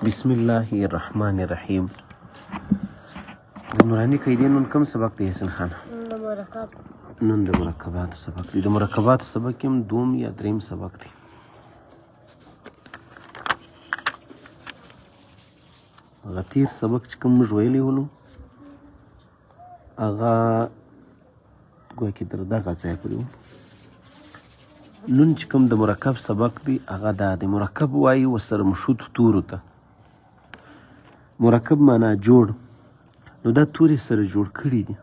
بسم الله الرحمن الرحیم. د نوراني قاعدې نن کوم سبق دی حسن خان؟ نن د مرکباتو سبق دی. د مرکباتو سبق هم دوم یا دریم سبق دی. هغه تیر سبق چې کوم موږ ویلی ولو هغه ګویا کې تر دغه ځایه پورې و. نن چې کوم د مرکب سبق دی هغه دا د مرکب وایي ورسره مشهودو تورو ته. مرکب معنا جوړ، نو دا تورې سره جوړ کړي دي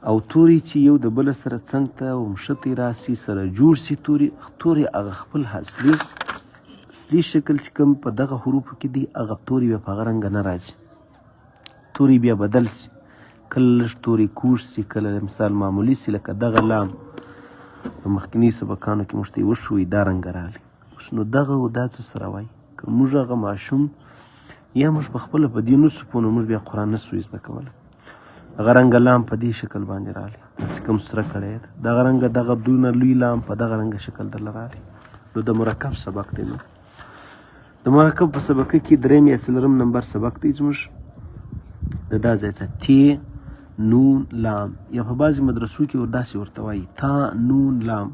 او تورې چې یو د بله سره څنګ ته او مښتې راسي سره جوړ سي تورې هغه خپل اصلي شکل چې کوم په دغه حروفو کې دي هغه تورې بیا په هغه رنګه نه راځي. تورې بیا بدل سي، کله لږ تورې کوږ سي، کله مثال معمولي سي، لکه دغه لام په مخکیني سبقانو کې موږ ته یې وښوي دا رنګه راغلی. نو دغه و دا څه سره وایي؟ که موږ هغه ماشوم یا موږ په خپله په دې نسو پوه نو موږ بیا قرآن نسو زده کولی. هغه رنګه لام په دې شکل باندې راغلی، داسې کوم سره کړی ده. دغه رنګه دغه دونه لوی لام په دغه رنګه شکل درله راغلی. نو د مرکب سبق دی. نو د مرکب په سبقه کې دریم یا څلورم نمبر سبق دی زموږ د دا ځای څخه تی نون لام، یا په بعضې مدرسو کې داسې ورته وایي تا نون لام.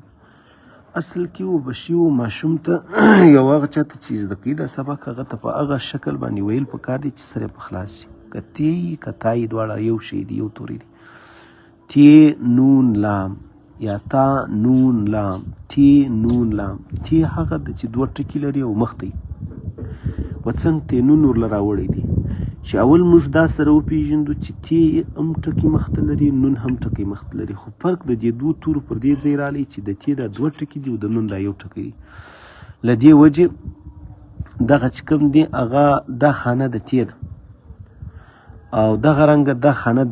اصل کې و بشي و ماشوم ته یو هغه چاته چې زده کوي دا سبق هغه ته په هغه شکل باندې ویل پکار دی چې سره په خلاص شي. که تی که تای دواړه یو شی دي، یو توري دي. تی نون لام یا تا نون لام، تی نون لام. تی هغه د چې دوه ټکي لري او مخ دی و څنګ تی نون ورله راوړی دی چې اول موږ دا سره وپېژندو چې تی هم ټکي مخته لري، نون هم ټکي مخته لري. خو فرق د دې دوه تورو پر دې ځای راغلی چې د تی دا دوه ټکي دي او د نون دا یو ټکی دی. له دې وجې دغه چې کوم دی هغه دا خانه د تی ده او دغه رنګه دا خانه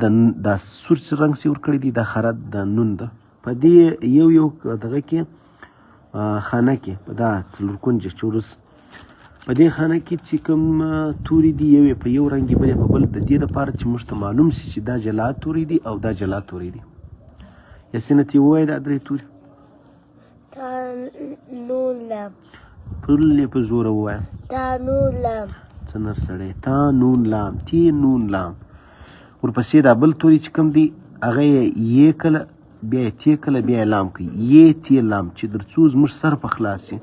دا سور رنګ چې ورکړی دی دا خانه د نون ده. په دې یو دغه کې خانه کې په دا څلور کونجه چې وروس په دې خانه کې چې کوم توري دي یو په یو رنګ بل په بل، د دې دپاره چې موږ ته معلوم شي چې دا جلا توري دي او دا جلا توري دي. یاسینه تی ووایه دا درې توري. تا نون لام. پرلې په زوره ووایه. تا نون لام. څه نر سړی. تا نون لام، تی نون لام. ورپسې دا بل توري چې کوم دي هغه یې کله بیا یې تی کله بیا یې لام کوي. یې تی لام چې در څو زموږ سر په خلاص شي.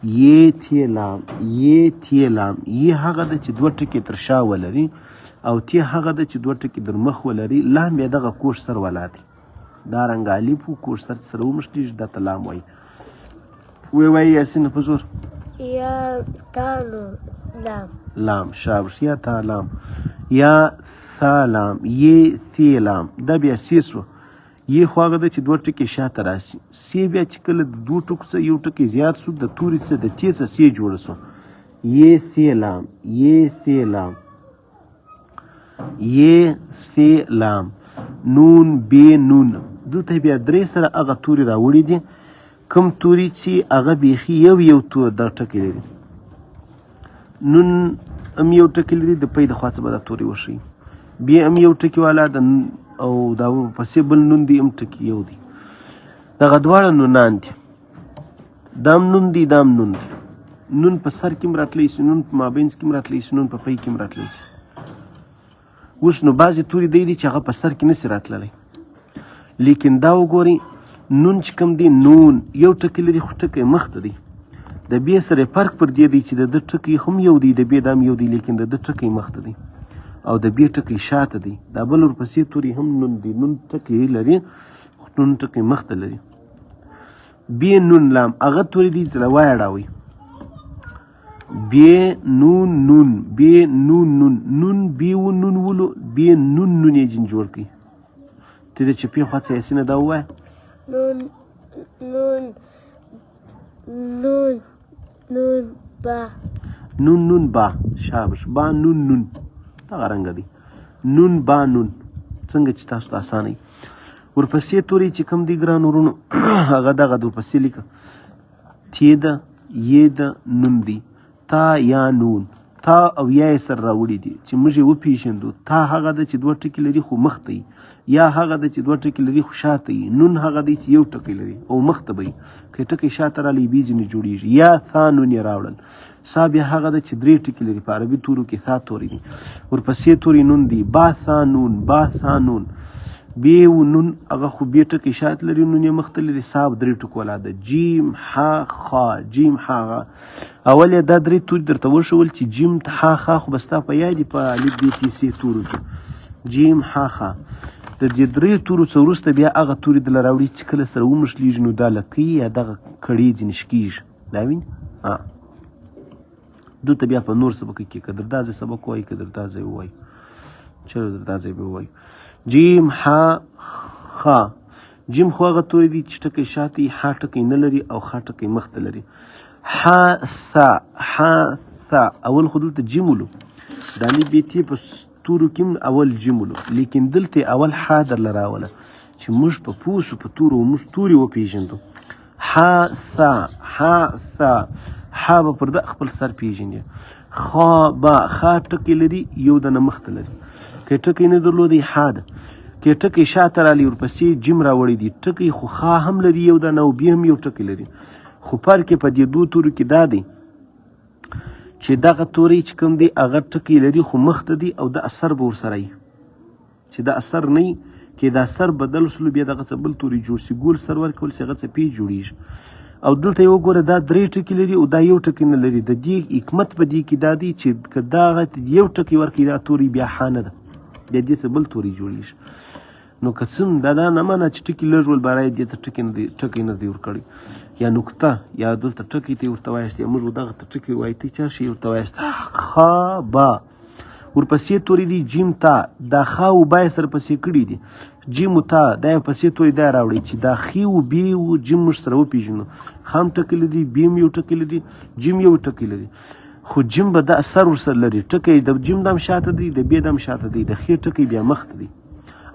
یې تی لام، یې تی لام. یې هغه ده چې دوه ټکي تر شا ولري او تی هغه ده چې دوه ټکي در مخ ولري. لام بیا دغه کوږ سر ولا دی. دا رنګ الف و کوږ سر سره ومښتېږي دا ته لام وایي. وایي یاسینه په زور. یا تا نون لام. لام شاباش. یا تا لام، یا ثا لام، یې ثی لام. دا بیا سی سو. یې خو هغه ده چې دوه ټکي شاته راسي. سی بیا چې کله د دوه ټکو څخه یو ټکی زیات سو د توري څخه د تی څخه سی جوړه سو. یې سی لام، یې سی لام، یې سی لام. نون بې نون. دلته بیا درې سره هغه توري راوړي دي کوم توري چې هغه بیخي یو تور دا ټکی لري. نون هم یو ټکی لري، د پی د خوا څخه به دا توري وښیي. بیا هم یو ټکي والا او دا پسې بل نون دی هم ټکي یو دی. دغه دواړه نونان دي. دام نون دی دام نون دی. نون په سر کې هم راتلی سي، نون په مابینځ کې هم راتلی سي، نون په پی کې هم راتلی سي. اوس نو بعضې توري دی چې هغه په سر کې نسي راتللی، لیکن دا وګورئ نون چې کوم دی نون یو ټکی لري خو ټکی مخته دی. د بې سره فرق پر دې دی چې د ده ټکی هم یو دی، د بې دام یو دی، لیکن د ده ټکی مخته دی او د بې ټکی شاته دی. دا بل ورپسې توري هم نون دی، نون ټکی لري خو نون ټکی مخته لري. بې نون لام هغه توري دي چې له وایړاوئ. بې نون نون، بې نون نون، نون بې و نون ولو، بې نون نون یې جن جوړ کړي. ته د چپې خوا څه یاسینه دا ووایه. نون نون نون نون با. نون نون با. شاباش. با نون نون دغه رنګه دی. نون با نون څنګه چې تاسو ته اسانه وي. ورپسې توري چې کوم دي ګران ورونو هغه دغه د ورپسې لیکه. تی ده، یې ده، نون دی. تا یا نون. تا او یا یې سره راوړي دي چې موږ یې وپېژندو. تا هغه ده چې دوه ټکي لري خو مخته وي، یا هغه ده چې دوه ټکي لري خو شاته وي. نون هغه دی چې یو ټکی لري او مخته به وي. که ټکی شاته رالی بې ځینې جوړېږي. یا ثا نون یې راوړل. سا بیا هغه ده چې 3 ټکي لري. په عربي تورو کې ثا توري دي. ورپسې توري نون دي، با ثا نون، با ثا نون. بی و نون هغه خو بیا ټکي شات لري، نون یې مخته لري. سا 3 ټکو والا ده. جیم ح خا، جیم ح غ. اول یې دا 3 توري درته وښول چې جیم ح خا خو به ستا په یاد په الف ب ت س تورو کې جیم ح خا. د دې 3 تورو څخه وروسته بیا هغه توري دله راوړي چې کله سره ومښلېږي نو دا لکۍ یا دغه کړۍ ځینې شکېږي. دا وینې دلته بیا په نور سبق کې که در دا ځای سبق ووایي که در دا ځای ووایي چلو در دا ځای به ووایي. جیم ح خا. جیم خو هغه توري دي چې ټکی شاته یې ح ټکی نه لري او خا ټکی مخته لري. ح ثا، ح ثا. اول خو دلته جیم ولو، دا الف ب ت په تورو کې اول جیم ولو، لیکن دلته اول ح درله راوله چې موږ په پوسو په تورو موږ توري وپېژندو. ح ثا، ح ثا. ح به پر د خپل سر پېژني. خا با، خا ټکی لري یو دنه مخته لري. که ټکی نه درلودی ح ده، که ټکی شاته رالی ورپسې جیم راوړی دي. ټکی خو خا هم لري یو دنه او بیا هم یو ټکی لري. خو فرق یې په دې 2 تورو کې دا دی چې دغه توری چې کوم دی هغه ټکی لري خو مخته دی او د اثر به ورسره وي. چې د اثر نه وي کې د اثر بدل سلو بیا دغه څه بل توري جوړ سي. ګول سر ورکول سي هغه څه پی جوړیږي. او دلته یې وګوره دا 3 ټکي لري او دا یو ټکی نه لري. د دې حکمت په دې کې دا دی چې که دغه یو ټکی ورکړي دا توري بیا ح نه ده، بیا دې څه بل توري جوړیږي. نو که څه دا نه منه چې ټکي لږ ول برای دې ته ټکی نه دی ورکړی یا نقطه یا دلته ټکی ته ورته وایست یا موږ دغه ته ټکی وایي ته چا شي ورته وایست. خا با. ورپسې توري دي جیم تا. دا خا او با یې سره پسې کړي دي. جیم تا دا یې پسې توري دا راوړي چې دا خي او بي او جیم موږ سره وپېژنو. خام ټکی لري، بیم یو ټکی لري، جیم یو ټکی لري. خو جیم به د اثر ورسره لري. ټکی د جیم دم شاته دی، د بي دم شاته دی، د خي ټکی بیا مخته دی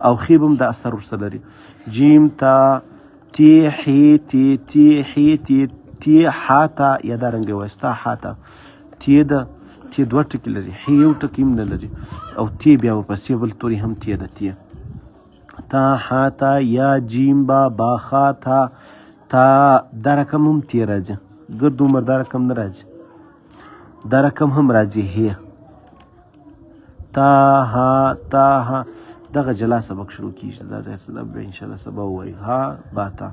او خي به هم د اثر ورسره لري. جیم تا، تی حي تی، تی حي تی، تی ح تا یا دا رنګ وایي ستا ح تا. تی ده، تی 2 ټکي لري، حي یو ټکی هم نه لري او تی بیا ورپسې بل توري هم تی ده. تی تا ح تا یا جیم با، با خا تا. تا دا رقم هم تی راځي، ګرد عمر دا رقم نه راځي. دا رقم هم راځي هي. تا ها تا ها. دغه جلا سبق شروع کیږي. دا ځای سبق به انشاءالله سبا ووایي. ها با تا.